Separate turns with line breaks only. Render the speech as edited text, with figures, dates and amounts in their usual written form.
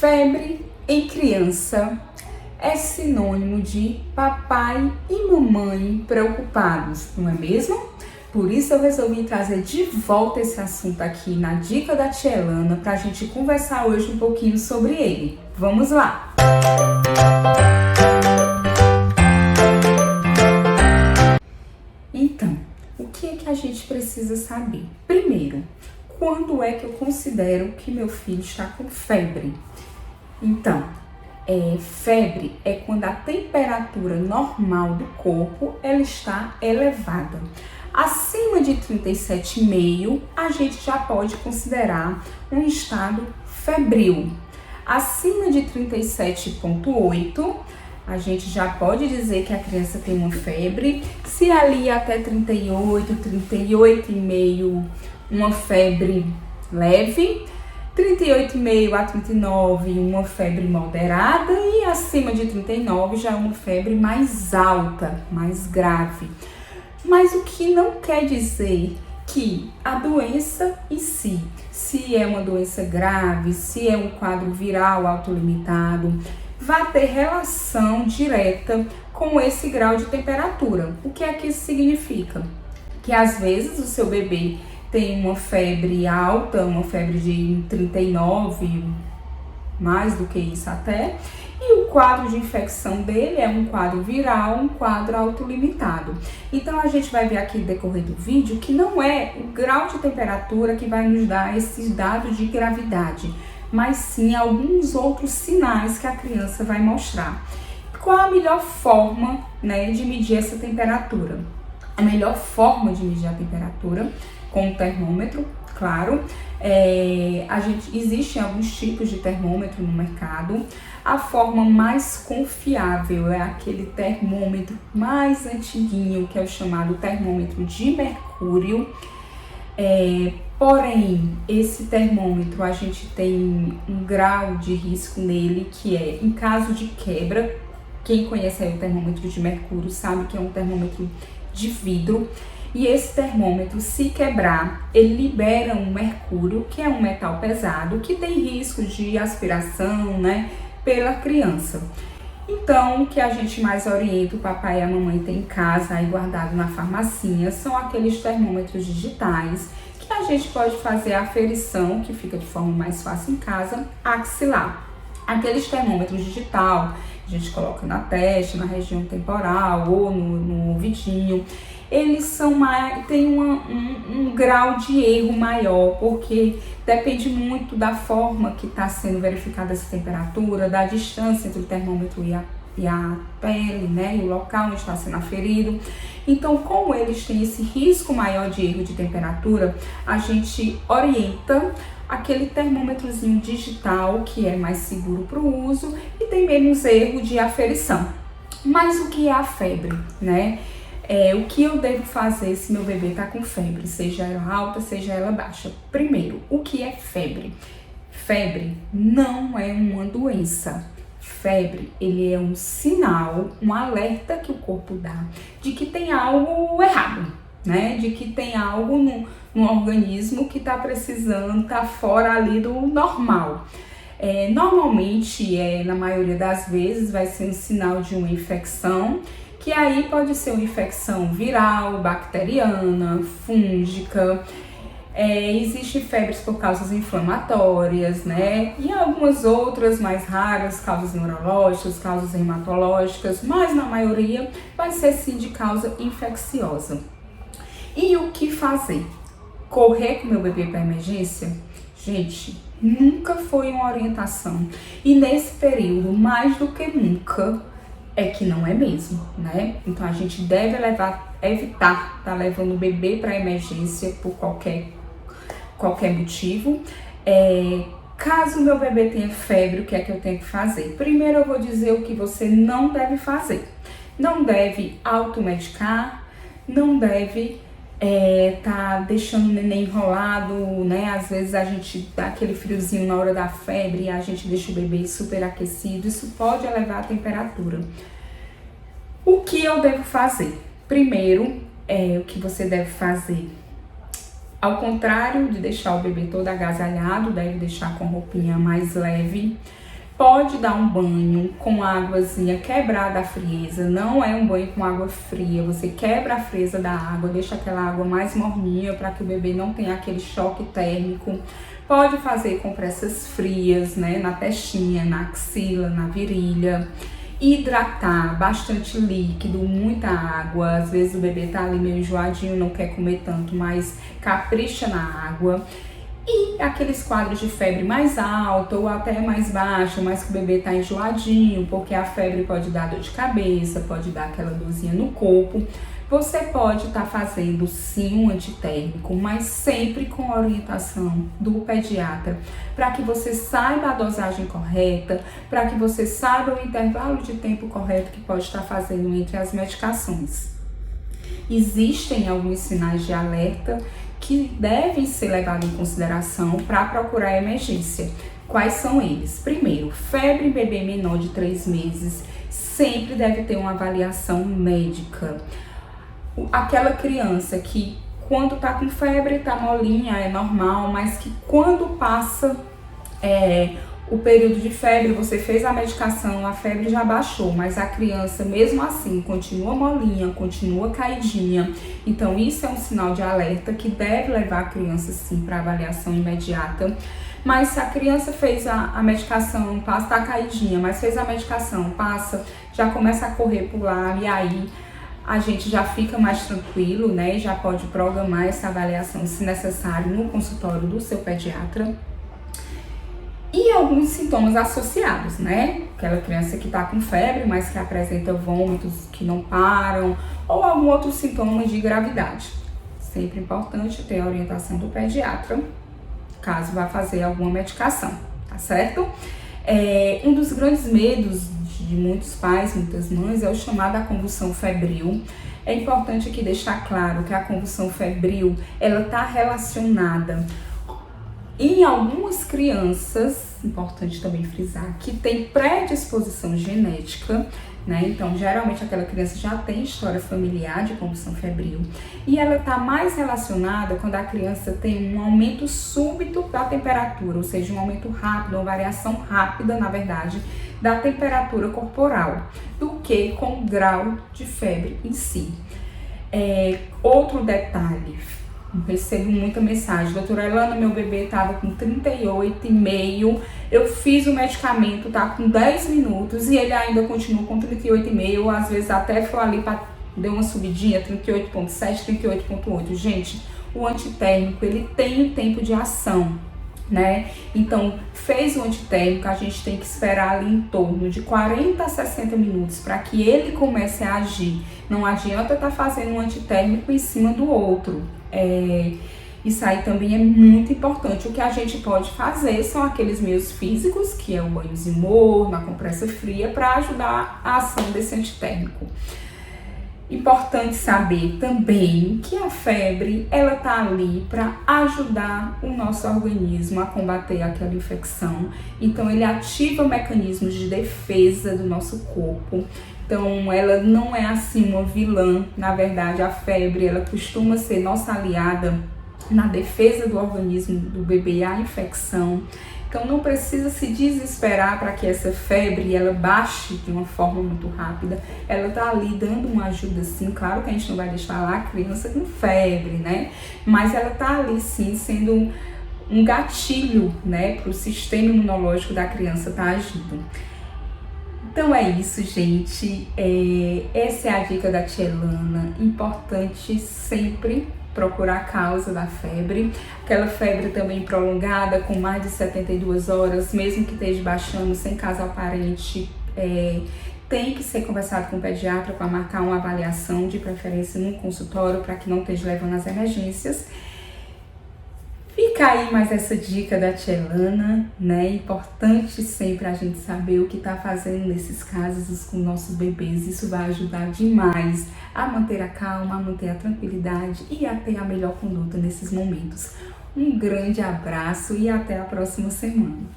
Febre em criança é sinônimo de papai e mamãe preocupados, não é mesmo? Por isso eu resolvi trazer de volta esse assunto aqui na Dica da Tia Elana para a gente conversar hoje um pouquinho sobre ele. Vamos lá! Então, o que é que a gente precisa saber? Primeiro, quando é que eu considero que meu filho está com febre? Então, febre é quando a temperatura normal do corpo ela está elevada. Acima de 37,5, a gente já pode considerar um estado febril. Acima de 37,8, a gente já pode dizer que a criança tem uma febre. Se ali até 38, 38,5, uma febre leve. 38,5 a 39, uma febre moderada, e acima de 39 já é uma febre mais alta, mais grave. Mas o que não quer dizer que a doença em si, se é uma doença grave, se é um quadro viral autolimitado, vai ter relação direta com esse grau de temperatura. O que é que isso significa? Que às vezes o seu bebê tem uma febre alta, uma febre de 39, mais do que isso até, e o quadro de infecção dele é um quadro viral, um quadro autolimitado. Então a gente vai ver aqui no decorrer do vídeo que não é o grau de temperatura que vai nos dar esses dados de gravidade, mas sim alguns outros sinais que a criança vai mostrar. Qual a melhor forma, de medir essa temperatura? A melhor forma de medir a temperatura com o termômetro, claro. Existem alguns tipos de termômetro no mercado. A forma mais confiável é aquele termômetro mais antiguinho, que é o chamado termômetro de mercúrio. Porém, esse termômetro a gente tem um grau de risco nele, que é em caso de quebra. Quem conhece aí o termômetro de mercúrio sabe que é um termômetro de vidro. E esse termômetro, se quebrar, ele libera um mercúrio, que é um metal pesado, que tem risco de aspiração, pela criança. Então, o que a gente mais orienta o papai e a mamãe ter em casa, aí guardado na farmacinha, são aqueles termômetros digitais, que a gente pode fazer a aferição, que fica de forma mais fácil em casa, axilar. Aqueles termômetros digital, a gente coloca na testa, na região temporal ou no ouvidinho. Eles têm um grau de erro maior, porque depende muito da forma que está sendo verificada essa temperatura, da distância entre o termômetro e a pele, e o local onde está sendo aferido. Então, como eles têm esse risco maior de erro de temperatura, a gente orienta aquele termômetrozinho digital, que é mais seguro para o uso e tem menos erro de aferição. Mas o que é a febre, o que eu devo fazer se meu bebê está com febre, seja ela alta, seja ela baixa? Primeiro, o que é febre? Febre não é uma doença. Febre, ele é um sinal, um alerta que o corpo dá de que tem algo errado, de que tem algo no organismo que está precisando, está fora ali do normal. Normalmente, na maioria das vezes, vai ser um sinal de uma infecção, que aí pode ser uma infecção viral, bacteriana, fúngica. Existem febres por causas inflamatórias, e algumas outras mais raras, causas neurológicas, causas hematológicas, mas na maioria vai ser sim de causa infecciosa. E o que fazer? Correr com meu bebê para emergência? Gente, nunca foi uma orientação. E nesse período, mais do que nunca, é que não é mesmo, Então a gente deve evitar estar levando o bebê para emergência por qualquer motivo. Caso meu bebê tenha febre, o que é que eu tenho que fazer? Primeiro eu vou dizer o que você não deve fazer. Não deve automedicar, não deve tá deixando o neném enrolado, Às vezes a gente dá aquele friozinho na hora da febre e a gente deixa o bebê superaquecido. Isso pode elevar a temperatura. O que eu devo fazer? Primeiro, o que você deve fazer? Ao contrário de deixar o bebê todo agasalhado, deve deixar com roupinha mais leve. Pode dar um banho com águazinha quebrada a frieza, não é um banho com água fria. Você quebra a frieza da água, deixa aquela água mais morninha para que o bebê não tenha aquele choque térmico. Pode fazer compressas frias, né, na testinha, na axila, na virilha. Hidratar, bastante líquido, muita água. Às vezes o bebê tá ali meio enjoadinho, não quer comer tanto, mas capricha na água. E aqueles quadros de febre mais alta ou até mais baixa, mas que o bebê tá enjoadinho, porque a febre pode dar dor de cabeça, pode dar aquela dorzinha no corpo. Você pode estar fazendo sim um antitérmico, mas sempre com a orientação do pediatra, para que você saiba a dosagem correta, para que você saiba o intervalo de tempo correto que pode estar fazendo entre as medicações. Existem alguns sinais de alerta que devem ser levados em consideração para procurar emergência. Quais são eles? Primeiro, febre em bebê menor de 3 meses, sempre deve ter uma avaliação médica. Aquela criança que quando tá com febre, tá molinha, é normal, mas que quando passa o período de febre, você fez a medicação, a febre já baixou, mas a criança mesmo assim continua molinha, continua caidinha. Então isso é um sinal de alerta que deve levar a criança sim para avaliação imediata. Mas se a criança fez a medicação, passa, tá caidinha, mas fez a medicação, passa, já começa a correr por lá, e aí a gente já fica mais tranquilo, né? Já pode programar essa avaliação, se necessário, no consultório do seu pediatra. E alguns sintomas associados, né? Aquela criança que tá com febre, mas que apresenta vômitos que não param, ou algum outro sintoma de gravidade. Sempre importante ter a orientação do pediatra, caso vá fazer alguma medicação, tá certo? Um dos grandes medos de muitos pais, muitas mães, é o chamado a convulsão febril. É importante aqui deixar claro que a convulsão febril, ela está relacionada em algumas crianças, importante também frisar, que tem predisposição genética, né? Então, geralmente aquela criança já tem história familiar de convulsão febril, e ela está mais relacionada quando a criança tem um aumento súbito da temperatura, ou seja, um aumento rápido, uma variação rápida, na verdade, da temperatura corporal, do que com o grau de febre em si. Outro detalhe, recebo muita mensagem: doutora Elana, meu bebê estava com 38,5, eu fiz o medicamento, tá com 10 minutos e ele ainda continua com 38,5, às vezes até foi ali, deu uma subidinha, 38,7, 38,8. Gente, o antitérmico, ele tem um tempo de ação, né? Então, fez o antitérmico, a gente tem que esperar ali em torno de 40 a 60 minutos para que ele comece a agir. Não adianta estar fazendo um antitérmico em cima do outro. Isso aí também é muito importante. O que a gente pode fazer são aqueles meios físicos, que é o banhozinho morno, a compressa fria, para ajudar a ação desse antitérmico. Importante saber também que a febre, ela tá ali para ajudar o nosso organismo a combater aquela infecção. Então, ele ativa mecanismos de defesa do nosso corpo. Então, ela não é assim uma vilã. Na verdade, a febre, ela costuma ser nossa aliada na defesa do organismo do bebê à infecção. Então, não precisa se desesperar para que essa febre ela baixe de uma forma muito rápida. Ela tá ali dando uma ajuda, sim. Claro que a gente não vai deixar lá a criança com febre, né? Mas ela tá ali, sim, sendo um gatilho, né, para o sistema imunológico da criança tá agindo. Então é isso, gente. Essa é a dica da tia Elana. Importante sempre procurar a causa da febre. Aquela febre também prolongada, com mais de 72 horas, mesmo que esteja baixando, sem caso aparente, tem que ser conversado com o pediatra para marcar uma avaliação, de preferência no consultório, para que não esteja levando às emergências. Fica aí mais essa dica da tia Elana, né? Importante sempre a gente saber o que tá fazendo nesses casos com nossos bebês. Isso vai ajudar demais a manter a calma, a manter a tranquilidade e a ter a melhor conduta nesses momentos. Um grande abraço e até a próxima semana.